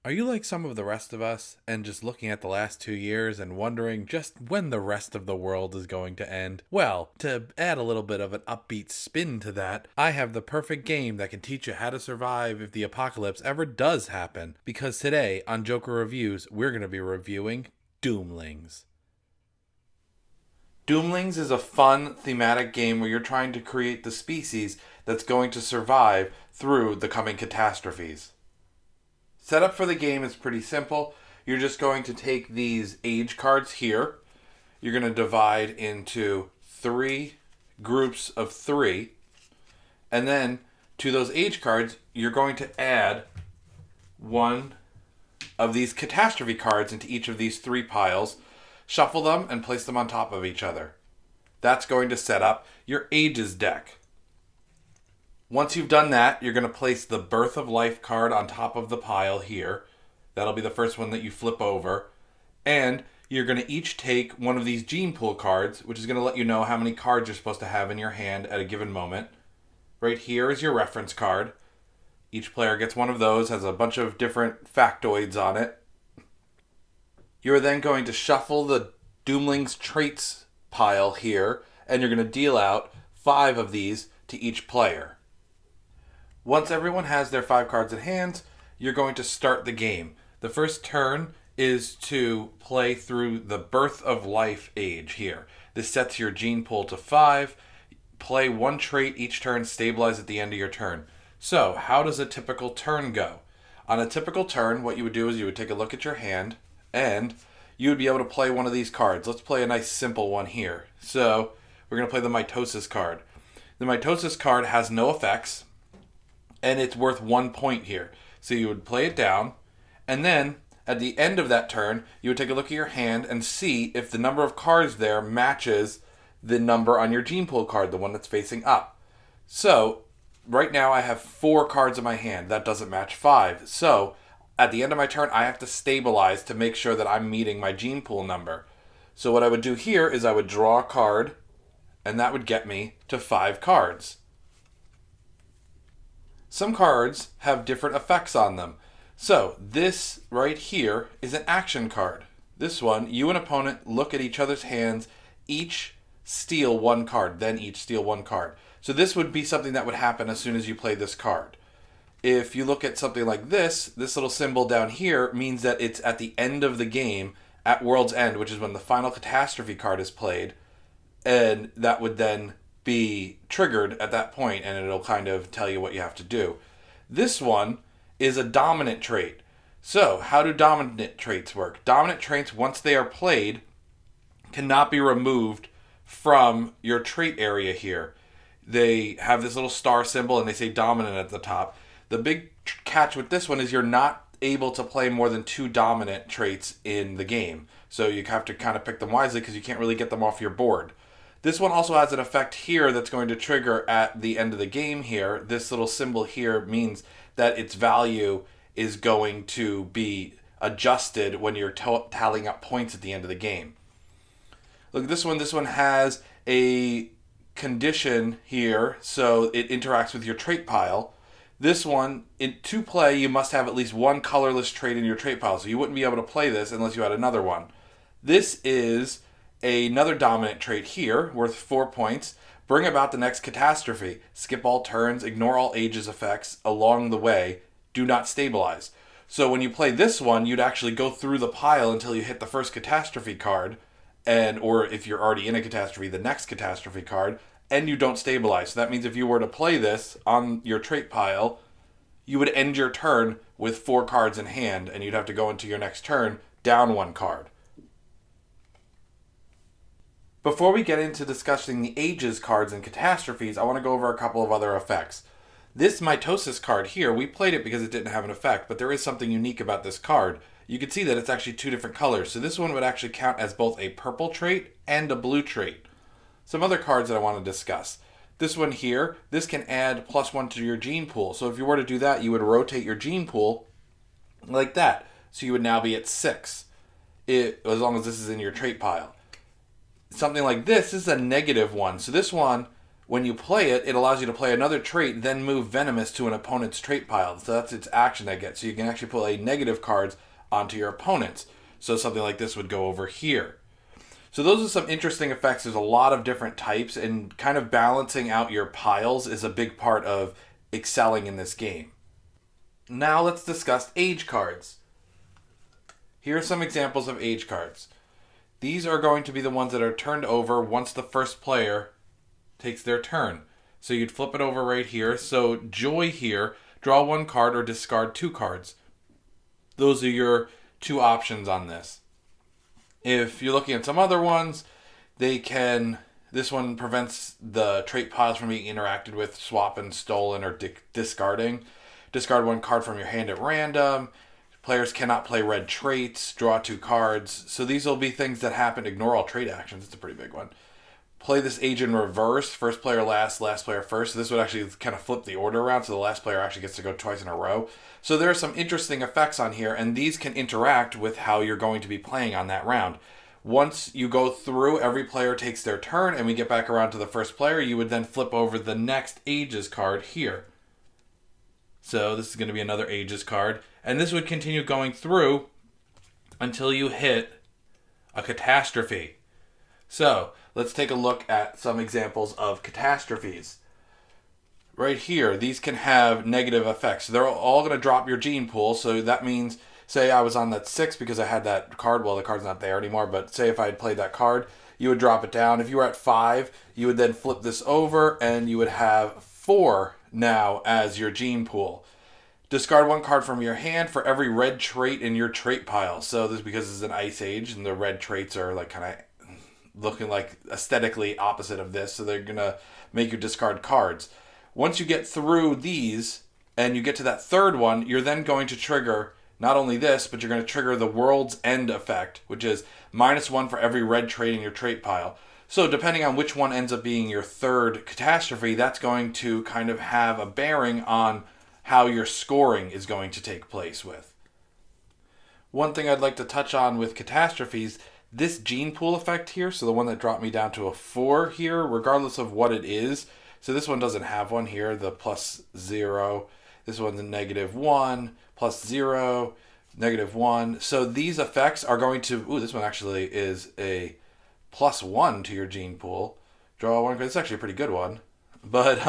Are you like some of the rest of us and just looking at the last 2 years and wondering just when the rest of the world is going to end? Well, to add a little bit of an upbeat spin to that, I have the perfect game that can teach you how to survive if the apocalypse ever does happen. Because today on Joker Reviews, we're going to be reviewing Doomlings. Doomlings is a fun thematic game where you're trying to create the species that's going to survive through the coming catastrophes. Setup for the game is pretty simple. You're just going to take these age cards here. You're going to divide into 3 groups of 3. And then to those age cards, you're going to add one of these catastrophe cards into each of these 3 piles. Shuffle them and place them on top of each other. That's going to set up your ages deck. Once you've done that, you're going to place the Birth of Life card on top of the pile here. That'll be the first one that you flip over. And you're going to each take one of these gene pool cards, which is going to let you know how many cards you're supposed to have in your hand at a given moment. Right here is your reference card. Each player gets one of those, has a bunch of different factoids on it. You're then going to shuffle the Doomlings traits pile here, and you're going to deal out 5 of these to each player. Once everyone has their 5 cards in hand, you're going to start the game. The first turn is to play through the Birth of Life age here. This sets your gene pool to 5. Play 1 trait each turn, stabilize at the end of your turn. So, how does a typical turn go? On a typical turn, what you would do is you would take a look at your hand, and you would be able to play one of these cards. Let's play a nice simple one here. So, we're going to play the Mitosis card. The Mitosis card has no effects, and it's worth 1 point here. So you would play it down, and then at the end of that turn, you would take a look at your hand and see if the number of cards there matches the number on your gene pool card, the one that's facing up. So right now I have 4 cards in my hand. That doesn't match 5. So at the end of my turn, I have to stabilize to make sure that I'm meeting my gene pool number. So what I would do here is I would draw a card, and that would get me to 5 cards. Some cards have different effects on them. So this right here is an action card. This one, you and opponent look at each other's hands, each steal 1 card, then each steal 1 card. So this would be something that would happen as soon as you play this card. If you look at something like this little symbol down here means that it's at the end of the game, at World's End, which is when the final catastrophe card is played, and that would then be triggered at that point, and it'll kind of tell you what you have to do. This one is a dominant trait. So, how do dominant traits work? Dominant traits, once they are played, cannot be removed from your trait area here. They have this little star symbol, and they say dominant at the top. The big catch with this one is you're not able to play more than 2 dominant traits in the game. So you have to kind of pick them wisely because you can't really get them off your board. This one also has an effect here that's going to trigger at the end of the game here. This little symbol here means that its value is going to be adjusted when you're tallying up points at the end of the game. Look at this one. This one has a condition here, so it interacts with your trait pile. This one, to play, you must have at least 1 colorless trait in your trait pile, so you wouldn't be able to play this unless you had another one. This is another dominant trait here, worth 4 points. Bring about the next catastrophe. Skip all turns, ignore all ages effects along the way. Do not stabilize. So when you play this one, you'd actually go through the pile until you hit the first catastrophe card, or if you're already in a catastrophe, the next catastrophe card, and you don't stabilize. So that means if you were to play this on your trait pile, you would end your turn with 4 cards in hand, and you'd have to go into your next turn down 1 card. Before we get into discussing the ages cards and catastrophes, I want to go over a couple of other effects. This Mitosis card here, we played it because it didn't have an effect, but there is something unique about this card. You can see that it's actually 2 different colors, so this one would actually count as both a purple trait and a blue trait. Some other cards that I want to discuss. This one here, this can add +1 to your gene pool. So if you were to do that, you would rotate your gene pool like that. So you would now be at 6, as long as this is in your trait pile. Something like this is a -1. So this one When you play it, it allows you to play another trait, then move Venomous to an opponent's trait pile. So that's its action that gets. So you can actually play negative cards onto your opponents. So something like this would go over here. So those are some interesting effects. There's a lot of different types, and kind of balancing out your piles is a big part of excelling in this game. Now let's discuss age cards. Here are some examples of age cards. These are going to be the ones that are turned over once the first player takes their turn. So you'd flip it over right here. So Joy here, draw 1 card or discard 2 cards. Those are your 2 options on this. If you're looking at some other ones, this one prevents the trait piles from being interacted with, swapping, stolen, or discarding. Discard 1 card from your hand at random. Players cannot play red traits, draw 2 cards. So these will be things that happen. Ignore all trait actions. It's a pretty big one. Play this age in reverse. First player last, last player first. So this would actually kind of flip the order around, so the last player actually gets to go twice in a row. So there are some interesting effects on here, and these can interact with how you're going to be playing on that round. Once you go through, every player takes their turn, and we get back around to the first player, you would then flip over the next ages card here. So this is going to be another ages card. And this would continue going through until you hit a catastrophe. So let's take a look at some examples of catastrophes. Right here, these can have negative effects. They're all going to drop your gene pool. So that means, say I was on that 6 because I had that card. Well, the card's not there anymore, but say if I had played that card, you would drop it down. If you were at 5, you would then flip this over and you would have 4 now as your gene pool. Discard 1 card from your hand for every red trait in your trait pile. So this is because it's an ice age and the red traits are like kind of looking like aesthetically opposite of this. So they're going to make you discard cards. Once you get through these and you get to that third one, you're then going to trigger not only this, but you're going to trigger the World's End effect, which is -1 for every red trait in your trait pile. So depending on which one ends up being your third catastrophe, that's going to kind of have a bearing on how your scoring is going to take place with. One thing I'd like to touch on with catastrophes, this gene pool effect here, so the one that dropped me down to a 4 here, regardless of what it is. So this one doesn't have one here, the +0. This one's a -1, +0, -1. So these effects are going to, this one actually is a +1 to your gene pool. Draw 1 card. It's actually a pretty good one. But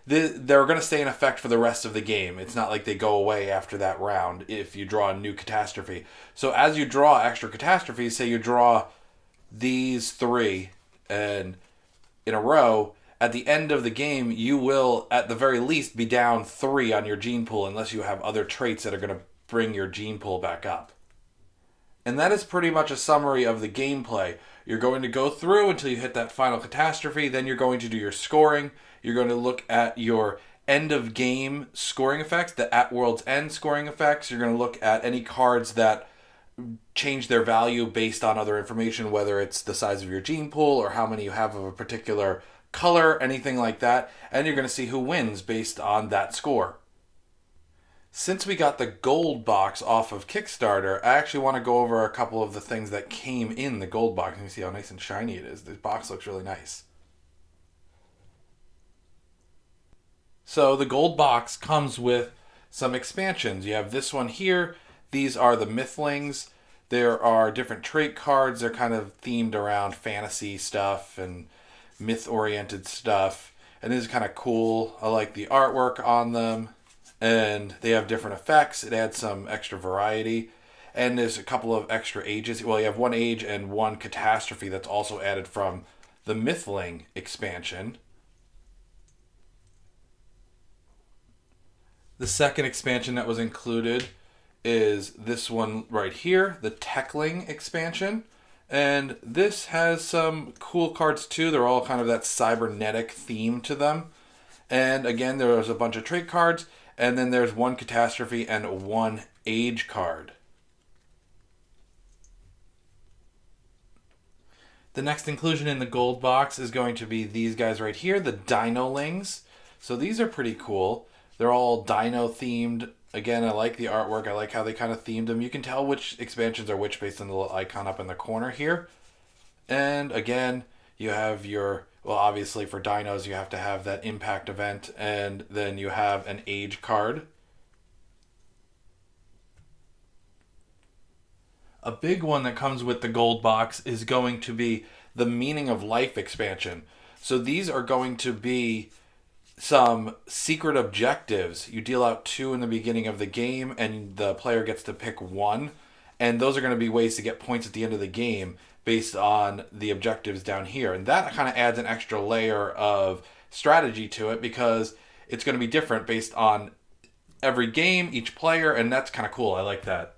they're going to stay in effect for the rest of the game. It's not like they go away after that round if you draw a new catastrophe. So as you draw extra catastrophes, say you draw these 3 and in a row, at the end of the game, you will, at the very least, be down 3 on your gene pool unless you have other traits that are going to bring your gene pool back up. And that is pretty much a summary of the gameplay. You're going to go through until you hit that final catastrophe, then you're going to do your scoring. You're going to look at your end of game scoring effects, the at World's End scoring effects. You're going to look at any cards that change their value based on other information, whether it's the size of your gene pool or how many you have of a particular color, anything like that. And you're going to see who wins based on that score. Since we got the gold box off of Kickstarter, I actually want to go over a couple of the things that came in the gold box. You can see how nice and shiny it is. The box looks really nice. So the gold box comes with some expansions. You have this one here. These are the Mythlings. There are different trait cards. They're kind of themed around fantasy stuff and myth-oriented stuff. And this is kind of cool. I like the artwork on them. And they have different effects. It adds some extra variety. And there's a couple of extra ages. Well, you have 1 age and 1 catastrophe that's also added from the Mythling expansion. The second expansion that was included is this one right here, the Techling expansion. And this has some cool cards too. They're all kind of that cybernetic theme to them. And again, there's a bunch of trait cards. And then there's 1 catastrophe and 1 age card. The next inclusion in the gold box is going to be these guys right here, the Doomlings. So these are pretty cool. They're all dino themed. Again, I like the artwork. I like how they kind of themed them. You can tell which expansions are which based on the little icon up in the corner here. And again, you have your Well, obviously for dinos, you have to have that impact event, and then you have an age card. A big one that comes with the gold box is going to be the Meaning of Life expansion. So these are going to be some secret objectives. You deal out 2 in the beginning of the game, and the player gets to pick 1. And those are going to be ways to get points at the end of the game based on the objectives down here. And that kind of adds an extra layer of strategy to it because it's going to be different based on every game, each player, and that's kind of cool. I like that.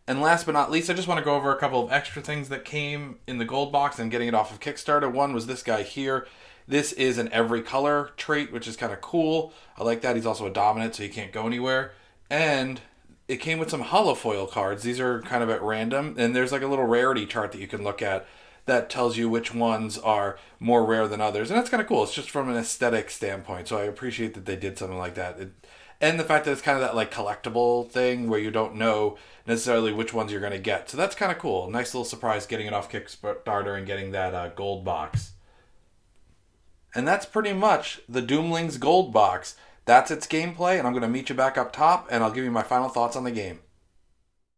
And last but not least, I just want to go over a couple of extra things that came in the gold box and getting it off of Kickstarter. One was this guy here. This is an every color trait, which is kind of cool. I like that. He's also a dominant, so he can't go anywhere. And it came with some holofoil cards. These are kind of at random. And there's like a little rarity chart that you can look at that tells you which ones are more rare than others. And that's kind of cool. It's just from an aesthetic standpoint. So I appreciate that they did something like that. And the fact that it's kind of that like collectible thing where you don't know necessarily which ones you're going to get. So that's kind of cool. Nice little surprise getting it off Kickstarter and getting that gold box. And that's pretty much the Doomlings gold box. That's its gameplay, and I'm going to meet you back up top, and I'll give you my final thoughts on the game.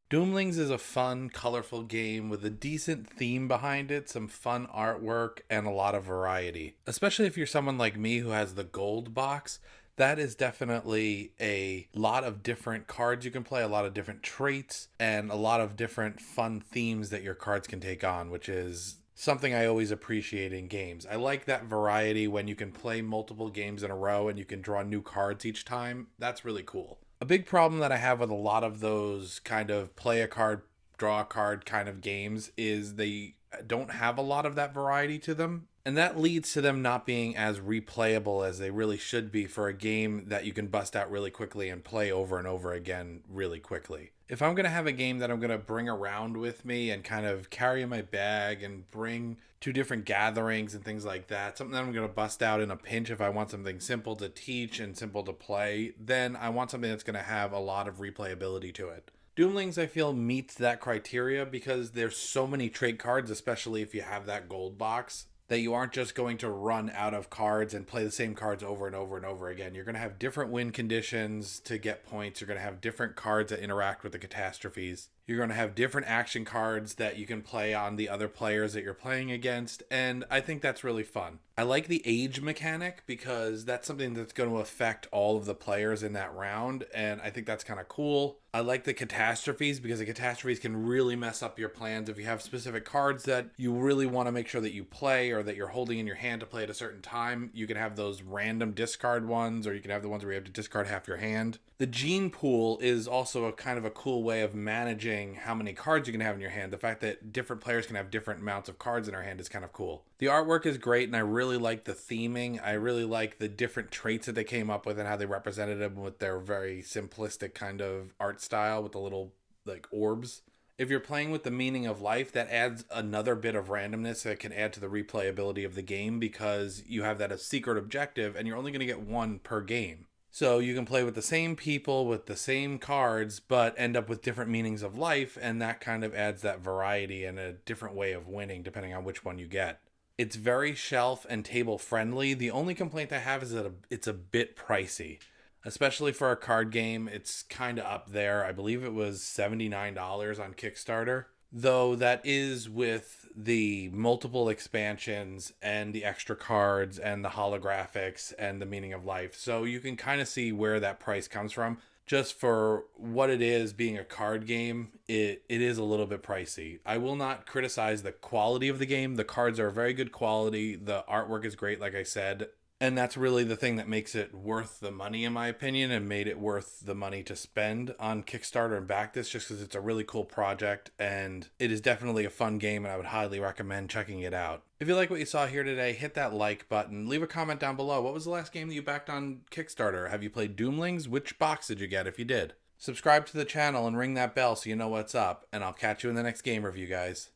Doomlings is a fun, colorful game with a decent theme behind it, some fun artwork, and a lot of variety. Especially if you're someone like me who has the gold box, that is definitely a lot of different cards you can play, a lot of different traits, and a lot of different fun themes that your cards can take on, which is something I always appreciate in games. I like that variety when you can play multiple games in a row and you can draw new cards each time. That's really cool. A big problem that I have with a lot of those kind of play a card, draw a card kind of games is they don't have a lot of that variety to them. And that leads to them not being as replayable as they really should be for a game that you can bust out really quickly and play over and over again really quickly. If I'm going to have a game that I'm going to bring around with me and kind of carry in my bag and bring to different gatherings and things like that, something that I'm going to bust out in a pinch if I want something simple to teach and simple to play, then I want something that's going to have a lot of replayability to it. Doomlings, I feel, meets that criteria because there's so many trait cards, especially if you have that gold box, that you aren't just going to run out of cards and play the same cards over and over and over again. You're going to have different win conditions to get points. You're going to have different cards that interact with the catastrophes. You're going to have different action cards that you can play on the other players that you're playing against, and I think that's really fun. I like the age mechanic because that's something that's going to affect all of the players in that round, and I think that's kind of cool. I like the catastrophes because the catastrophes can really mess up your plans. If you have specific cards that you really want to make sure that you play or that you're holding in your hand to play at a certain time, you can have those random discard ones, or you can have the ones where you have to discard half your hand. The gene pool is also a kind of a cool way of managing how many cards you can have in your hand. The fact that different players can have different amounts of cards in their hand is kind of cool. The artwork is great, and I really like the theming. I really like the different traits that they came up with and how they represented them with their very simplistic kind of art style with the little like orbs. If you're playing with the Meaning of Life, that adds another bit of randomness that can add to the replayability of the game because you have that as secret objective and you're only going to get one per game. So you can play with the same people with the same cards, but end up with different meanings of life, and that kind of adds that variety and a different way of winning depending on which one you get. It's very shelf and table friendly. The only complaint I have is that it's a bit pricey. Especially for a card game, it's kind of up there. I believe it was $79 on Kickstarter. Though that is with the multiple expansions and the extra cards and the holographics and the Meaning of Life. So you can kind of see where that price comes from. Just for what it is being a card game, it is a little bit pricey. I will not criticize the quality of the game. The cards are very good quality. The artwork is great, like I said. And that's really the thing that makes it worth the money, in my opinion, and made it worth the money to spend on Kickstarter and back this, just because it's a really cool project, and it is definitely a fun game, and I would highly recommend checking it out. If you like what you saw here today, hit that like button. Leave a comment down below. What was the last game that you backed on Kickstarter? Have you played Doomlings? Which box did you get if you did? Subscribe to the channel and ring that bell so you know what's up, and I'll catch you in the next game review, guys.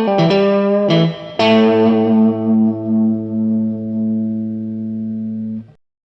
Thank you.